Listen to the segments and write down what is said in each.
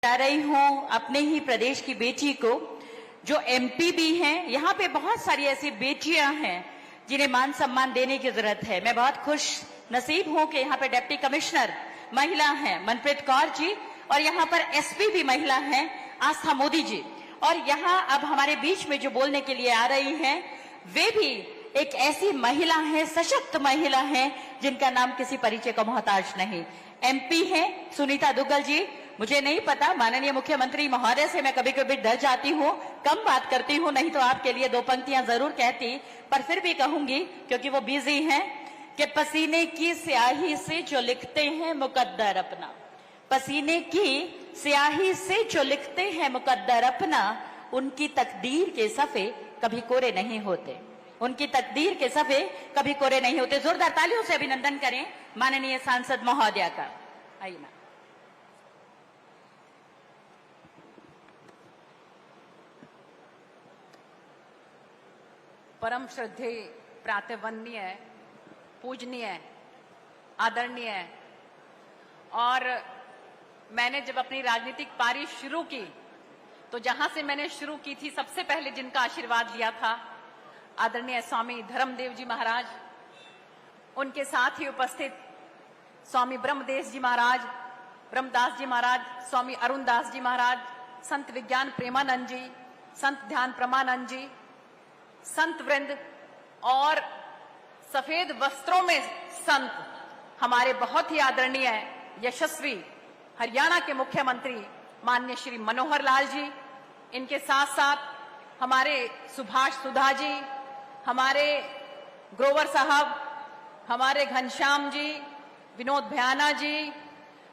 जा रही हूं अपने ही प्रदेश की बेटी को जो एमपी भी हैं। यहाँ पे बहुत सारी ऐसी बेटियां हैं जिन्हें मान सम्मान देने की जरूरत है। मैं बहुत खुश नसीब हूं कि यहाँ पे डिप्टी कमिश्नर महिला हैं मनप्रीत कौर जी, और यहाँ पर एसपी भी महिला हैं आस्था मोदी जी, और यहाँ अब हमारे बीच में जो बोलने के लिए आ रही हैं वे भी एक ऐसी महिला है, सशक्त महिला है जिनका नाम किसी परिचय का मोहताज नहीं। एमपी हैं सुनीता दुग्गल जी। मुझे नहीं पता, माननीय मुख्यमंत्री महोदय से मैं कभी कभी डर जाती हूँ, कम बात करती हूँ, नहीं तो आपके लिए दो पंक्तियां जरूर कहती, पर फिर भी कहूंगी क्योंकि वो बिजी हैं कि पसीने की स्याही से जो लिखते हैं मुकद्दर अपना, पसीने की स्याही से जो लिखते हैं मुकद्दर अपना, उनकी तकदीर के सफे कभी कोरे नहीं होते, उनकी तकदीर के सफे कभी कोरे नहीं होते। जोरदार तालियों से अभिनंदन करें माननीय सांसद महोदया का। आइए ना। परम श्रद्धेय, प्रातःवंदनीय, पूजनीय, आदरणीय, और मैंने जब अपनी राजनीतिक पारी शुरू की तो जहां से मैंने शुरू की थी सबसे पहले जिनका आशीर्वाद लिया था आदरणीय स्वामी धर्मदेव जी महाराज, उनके साथ ही उपस्थित स्वामी ब्रह्मदेव जी महाराज, ब्रह्मदास जी महाराज, स्वामी अरुणदास जी महाराज, संत विज्ञान प्रेमानंद जी, संत ध्यान प्रमानंद जी, संत वृंद और सफेद वस्त्रों में संत हमारे बहुत ही आदरणीय यशस्वी हरियाणा के मुख्यमंत्री माननीय श्री मनोहर लाल जी, इनके साथ साथ हमारे सुभाष सुधा जी, हमारे ग्रोवर साहब, हमारे घनश्याम जी, विनोद भयाना जी,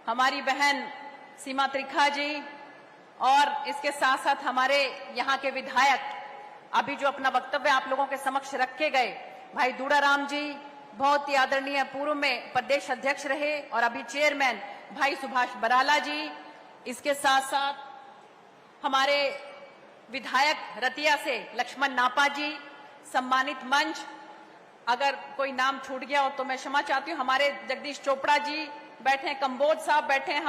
हमारी बहन सीमा त्रिखा जी, और इसके साथ साथ हमारे यहाँ के विधायक अभी जो अपना वक्तव्य आप लोगों के समक्ष रखे गए भाई दूड़ाराम जी, बहुत ही आदरणीय, पूर्व में प्रदेश अध्यक्ष रहे और अभी चेयरमैन भाई सुभाष बराला जी, इसके साथ साथ हमारे विधायक रतिया से लक्ष्मण नापा जी, सम्मानित मंच, अगर कोई नाम छूट गया हो तो मैं क्षमा चाहती हूँ, हमारे जगदीश चोपड़ा जी बैठे हैं, कंबोज साहब बैठे हैं,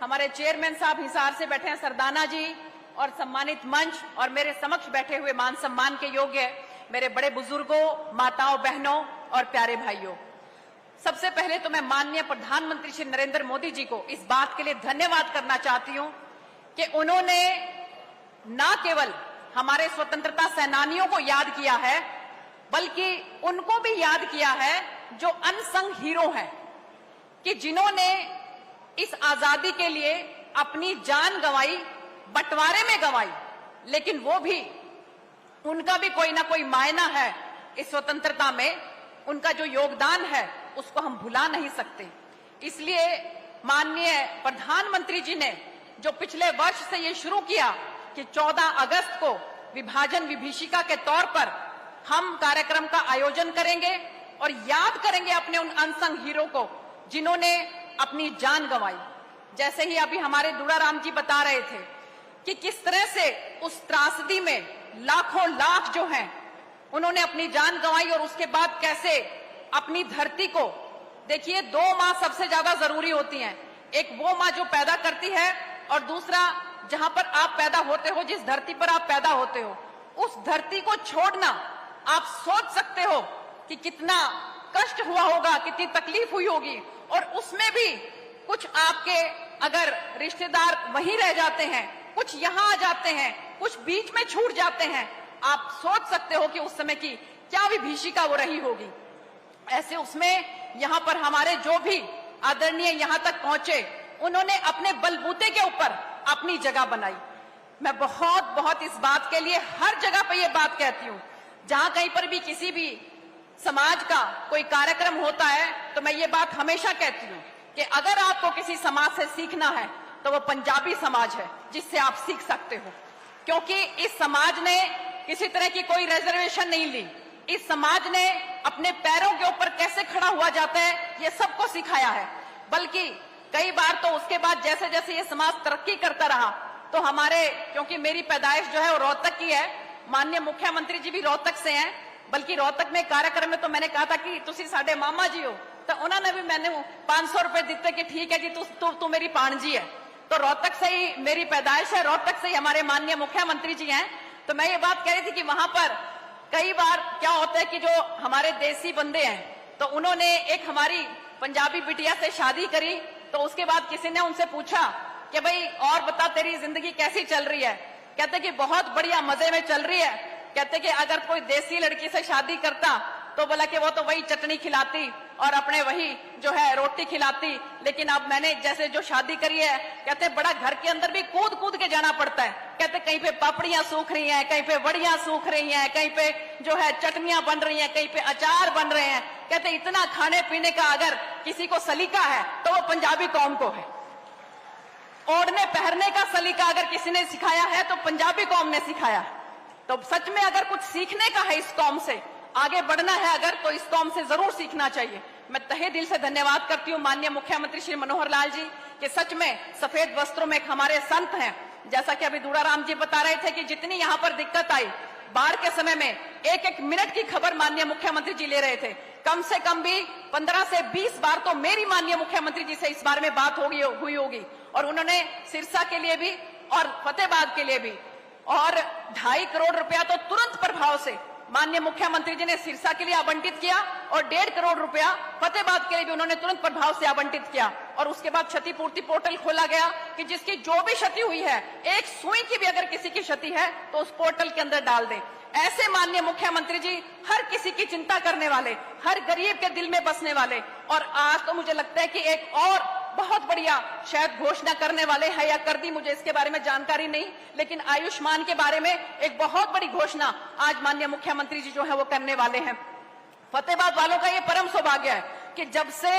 हमारे चेयरमैन साहब हिसार से बैठे हैं, सरदाना जी, और सम्मानित मंच और मेरे समक्ष बैठे हुए मान सम्मान के योग्य मेरे बड़े बुजुर्गों, माताओं, बहनों और प्यारे भाइयों, सबसे पहले तो मैं माननीय प्रधानमंत्री श्री नरेंद्र मोदी जी को इस बात के लिए धन्यवाद करना चाहती हूं कि उन्होंने न केवल हमारे स्वतंत्रता सेनानियों को याद किया है, बल्कि उनको भी याद किया है जो अनसंग हीरो हैं, कि जिन्होंने इस आजादी के लिए अपनी जान गंवाई, बंटवारे में गंवाई, लेकिन वो भी, उनका भी कोई ना कोई मायना है इस स्वतंत्रता में, उनका जो योगदान है उसको हम भुला नहीं सकते। इसलिए माननीय प्रधानमंत्री जी ने जो पिछले वर्ष से ये शुरू किया कि 14 अगस्त को विभाजन विभीषिका के तौर पर हम कार्यक्रम का आयोजन करेंगे और याद करेंगे अपने उन अनसंग हीरो को जिन्होंने अपनी जान गंवाई। जैसे ही अभी हमारे दूड़ाराम जी बता रहे थे कि किस तरह से उस त्रासदी में लाखों लाख जो हैं उन्होंने अपनी जान गंवाई, और उसके बाद कैसे अपनी धरती को, देखिए 2 माँ सबसे ज्यादा जरूरी होती हैं, एक वो माँ जो पैदा करती है और दूसरा जहां पर आप पैदा होते हो, जिस धरती पर आप पैदा होते हो, उस धरती को छोड़ना, आप सोच सकते हो कि कितना कष्ट हुआ होगा, कितनी तकलीफ हुई होगी, और उसमें भी कुछ आपके अगर रिश्तेदार वहीं रह जाते हैं, कुछ यहां आ जाते हैं, कुछ बीच में छूट जाते हैं, आप सोच सकते हो कि उस समय की क्या विभीषिका वो रही होगी। ऐसे उसमें यहां पर हमारे जो भी आदरणीय यहां तक पहुंचे, उन्होंने अपने बलबूते के ऊपर अपनी जगह बनाई। मैं बहुत बहुत इस बात के लिए हर जगह पे ये बात कहती हूँ, जहां कहीं पर भी किसी भी समाज का कोई कार्यक्रम होता है तो मैं ये बात हमेशा कहती हूँ कि अगर आपको किसी समाज से सीखना है तो वो पंजाबी समाज है जिससे आप सीख सकते हो, क्योंकि इस समाज ने किसी तरह की कोई रिजर्वेशन नहीं ली। इस समाज ने अपने पैरों के ऊपर कैसे खड़ा हुआ जाता है ये सबको सिखाया है, बल्कि कई बार तो उसके बाद जैसे जैसे ये समाज तरक्की करता रहा तो हमारे, क्योंकि मेरी पैदाइश जो है वो रोहतक की है, माननीय मुख्यमंत्री जी भी रोहतक से हैं, बल्कि रोहतक में कार्यक्रम में तो मैंने कहा था कि तुसी साडे मामा जी हो, तो उन्होंने भी मैंने 500 रुपए दिते कि ठीक है जी तू मेरी पाणजी है। तो रोहतक से ही मेरी पैदाइश है, रोहतक से ही हमारे माननीय मुख्यमंत्री जी हैं। तो मैं ये बात कह रही थी कि वहां पर कई बार क्या होता है कि जो हमारे देसी बंदे हैं, तो उन्होंने एक हमारी पंजाबी बिटिया से शादी करी, तो उसके बाद किसी ने उनसे पूछा कि भाई और बता तेरी जिंदगी कैसी चल रही है। कहते कि बहुत बढ़िया, मजे में चल रही है। कहते कि अगर कोई देसी लड़की से शादी करता तो बोला कि वो तो वही चटनी खिलाती और अपने वही जो है रोटी खिलाती, लेकिन अब मैंने जैसे जो शादी करी है, कहते बड़ा घर के अंदर भी कूद कूद के जाना पड़ता है। कहते कहीं पे पापड़ियां सूख रही हैं, कहीं पे वड़ियां सूख रही हैं, कहीं पे जो है चटनियां बन रही हैं, कहीं पे अचार बन रहे हैं। कहते इतना खाने पीने का अगर किसी को सलीका है तो वो पंजाबी कौम को है। ओढ़ने पहनने का सलीका अगर किसी ने सिखाया है तो पंजाबी कौम ने सिखाया। तो सच में अगर कुछ सीखने का है इस कौम से, आगे बढ़ना है अगर, तो इस कौम से जरूर सीखना चाहिए। मैं तहे दिल से धन्यवाद करती हूँ माननीय मुख्यमंत्री श्री मनोहर लाल जी कि सच में सफेद वस्त्रों में हमारे संत हैं। जैसा कि अभी दूराराम जी बता रहे थे कि जितनी यहाँ पर दिक्कत आई, बाढ़ के समय में एक एक मिनट की खबर माननीय मुख्यमंत्री जी ले रहे थे। कम से कम भी 15 से 20 बार तो मेरी माननीय मुख्यमंत्री जी से इस बारे में बात हुई होगी, और उन्होंने सिरसा के लिए भी और फतेहाबाद के लिए भी, और 2.5 करोड़ रुपया तो तुरंत प्रभाव से माननीय मुख्यमंत्री जी ने सिरसा के लिए आवंटित किया, और 1.5 करोड़ रुपया फतेहाबाद के लिए भी उन्होंने तुरंत प्रभाव से आवंटित किया। और उसके बाद क्षतिपूर्ति पोर्टल खोला गया कि जिसकी जो भी क्षति हुई है, एक सुई की भी अगर किसी की क्षति है तो उस पोर्टल के अंदर डाल दें। ऐसे माननीय मुख्यमंत्री जी हर किसी की चिंता करने वाले, हर गरीब के दिल में बसने वाले, और आज तो मुझे लगता है कि एक और बहुत बढ़िया शायद घोषणा करने वाले हैं या कर दी, मुझे इसके बारे में जानकारी नहीं, लेकिन आयुष्मान के बारे में एक बहुत बड़ी घोषणा आज माननीय मुख्यमंत्री जी जो है वो करने वाले हैं। फतेहाबाद वालों का ये परम सौभाग्य है कि जब से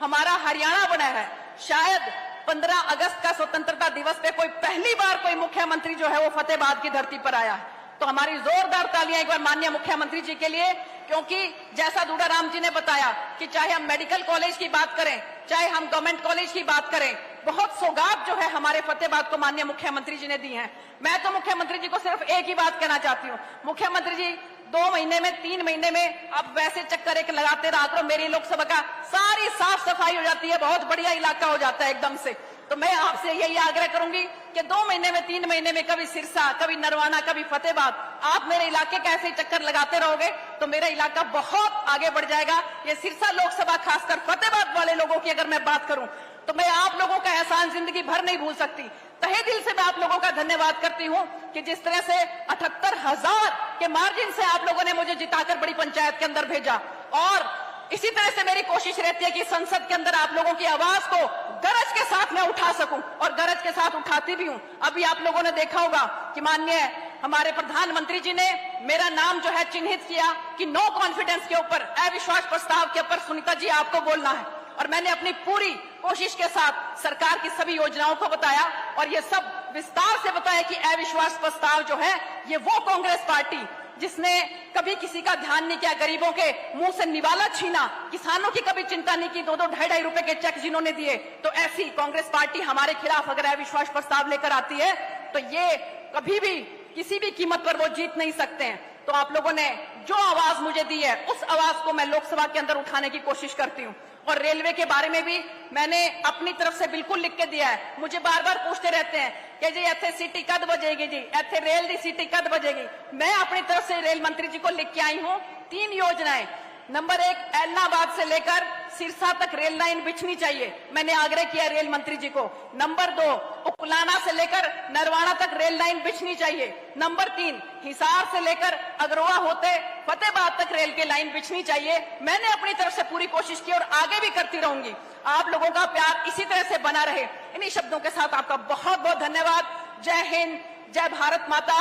हमारा हरियाणा बना है, शायद 15 अगस्त का स्वतंत्रता दिवस पे कोई पहली बार कोई मुख्यमंत्री जो है वो फतेहाबाद की धरती पर आया है। तो हमारी जोरदार तालियां एक बार माननीय मुख्यमंत्री जी के लिए, क्योंकि जैसा दूराराम जी ने बताया कि चाहे हम मेडिकल कॉलेज की बात करें, चाहे हम गवर्नमेंट कॉलेज की बात करें, बहुत सौगात जो है हमारे फतेहाबाद को माननीय मुख्यमंत्री जी ने दी है। मैं तो मुख्यमंत्री जी को सिर्फ एक ही बात कहना चाहती हूँ, मुख्यमंत्री जी 2 महीने में 3 महीने में अब वैसे चक्कर एक लगाते रहा करो, मेरी लोकसभा का सारी साफ सफाई हो जाती है, बहुत बढ़िया इलाका हो जाता है एकदम से। तो मैं आपसे यही आग्रह करूंगी कि 2 महीने में 3 महीने में कभी सिरसा, कभी नरवाना, कभी फतेहाबाद, आप मेरे इलाके का ऐसे चक्कर लगाते रहोगे तो मेरा इलाका बहुत आगे बढ़ जाएगा। ये सिरसा लोकसभा, खासकर फतेहाबाद वाले लोगों की अगर मैं बात करूं तो मैं आप लोगों का एहसान जिंदगी भर नहीं भूल सकती। तहे दिल से मैं आप लोगों का धन्यवाद करती हूं कि जिस तरह से 78,000 के मार्जिन से आप लोगों ने मुझे जिताकर बड़ी पंचायत के अंदर भेजा, और इसी तरह से मेरी कोशिश रहती है कि संसद के अंदर आप लोगों की आवाज को गरज के साथ मैं उठा सकूं, और गरज के साथ उठाती भी हूं। अभी आप लोगों ने देखा होगा कि माननीय हमारे प्रधानमंत्री जी ने मेरा नाम जो है चिन्हित किया कि नो कॉन्फिडेंस के ऊपर, अविश्वास प्रस्ताव के ऊपर सुनीता जी आपको बोलना है, और मैंने अपनी पूरी कोशिश के साथ सरकार की सभी योजनाओं को बताया, और ये सब विस्तार से बताया कि अविश्वास प्रस्ताव जो है ये वो कांग्रेस पार्टी जिसने कभी किसी का ध्यान नहीं किया, गरीबों के मुंह से निवाला छीना, किसानों की कभी चिंता नहीं की, 2-2 ढाई रुपए के चेक जिन्होंने दिए, तो ऐसी कांग्रेस पार्टी हमारे खिलाफ अगर अविश्वास प्रस्ताव लेकर आती है तो ये कभी भी किसी भी कीमत पर वो जीत नहीं सकते हैं। तो आप लोगों ने जो आवाज मुझे दी है उस आवाज को मैं लोकसभा के अंदर उठाने की कोशिश करती हूँ। और रेलवे के बारे में भी मैंने अपनी तरफ से बिल्कुल लिख के दिया है। मुझे बार बार पूछते रहते हैं कि जी इत्थे सीटी कद बजेगी, जी इत्थे रेल की सीटी कद बजेगी। मैं अपनी तरफ से रेल मंत्री जी को लिख के आई हूँ 3 योजनाएं। नंबर 1, एलनाबाद से लेकर सिरसा तक रेल लाइन बिछनी चाहिए, मैंने आग्रह किया रेल मंत्री जी को। नंबर 2, उकलाना से लेकर नरवाना तक रेल लाइन बिछनी चाहिए। नंबर 3, हिसार से लेकर अग्रोहा होते फतेहाबाद तक रेल की लाइन बिछनी चाहिए। मैंने अपनी तरफ से पूरी कोशिश की और आगे भी करती रहूंगी। आप लोगों का प्यार इसी तरह से बना रहे। इन्हीं शब्दों के साथ आपका बहुत बहुत धन्यवाद। जय हिंद, जय भारत माता,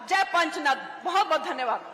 जय पंचनद। बहुत बहुत धन्यवाद।